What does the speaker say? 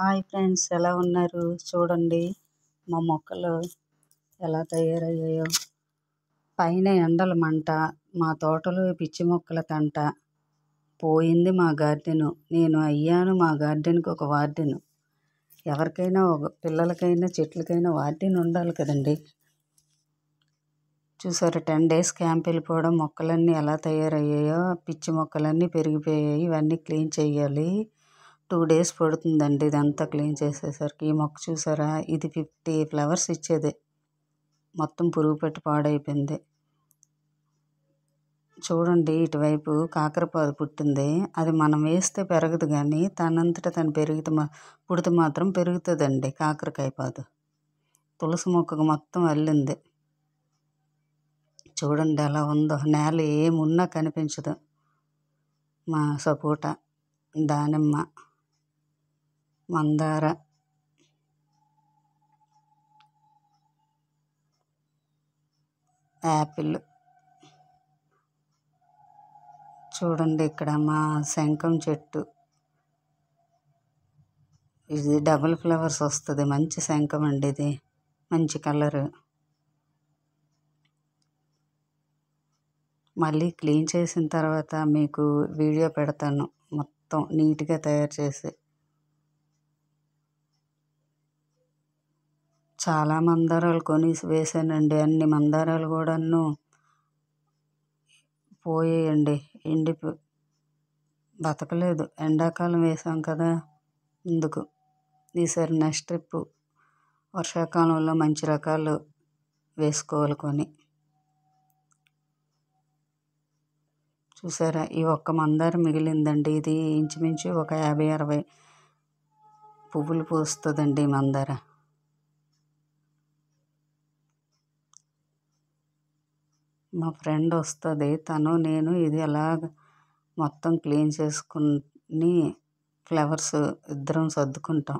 Hi friends, ఎలా ఉన్నారు? చూడండి మా మొక్కలు ఎలా తయారయ్యాయో. పైన ఎండల మంట, మా తోటలో పిచ్చి మొక్కల తంట. పోయింది మా గార్డెను. నేను అయ్యాను మా గార్డెన్కి ఒక వార్డెను. ఎవరికైనా పిల్లలకైనా చెట్లకైనా వార్డెన్ ఉండాలి కదండి. చూసారా, 10 days క్యాంప్ వెళ్ళిపోవడం, మొక్కలన్నీ ఎలా తయారయ్యాయో. పిచ్చి మొక్కలన్నీ పెరిగిపోయాయి. ఇవన్నీ క్లీన్ చేయాలి. 2 days పడుతుందండి ఇదంతా క్లీన్ చేసేసరికి. ఈ మొక్క చూసారా, ఇది 50 flowers ఇచ్చేది, మొత్తం పురుగు పెట్టి పాడైపోయింది. చూడండి, ఇటువైపు కాకరపాదు పుట్టింది. అది మనం వేస్తే పెరగదు, కానీ తనంతట తను పుడితే మాత్రం పెరుగుతుందండి కాకరకాయ పాదు. తులసి మొక్కకు మొత్తం అల్లింది. చూడండి ఎలా ఉందో. నేల ఏమున్నా కనిపించదు. మా సపోటా, దానిమ్మ, మందార, యాపిల్. చూడండి ఇక్కడ మా శంఖం చెట్టు. ఇది డబుల్ ఫ్లవర్స్ వస్తుంది. మంచి శంఖం అండి ఇది, మంచి కలరు. మళ్ళీ క్లీన్ చేసిన తర్వాత మీకు వీడియో పెడతాను, మొత్తం నీట్గా తయారు చేసి. చాలా మందారాలు కొని వేసానండి. అన్ని మందారాలు కూడాను పోయేయండి, బతకలేదు. ఎండాకాలం వేసాం కదా, ఇందుకు. ఈసారి నెక్స్ట్ ట్రిప్ వర్షాకాలంలో మంచి రకాలు వేసుకోవాలి కొని. చూసారా, ఈ ఒక్క మందారం మిగిలిందండి. ఇది ఇంచుమించు ఒక 50-60 పువ్వులు పూస్తుందండి మందార. మా ఫ్రెండ్ వస్తుంది, తను నేను ఇది అలాగ మొత్తం క్లీన్ చేసుకుని ఫ్లవర్స్ ఇద్దరం సర్దుకుంటాం.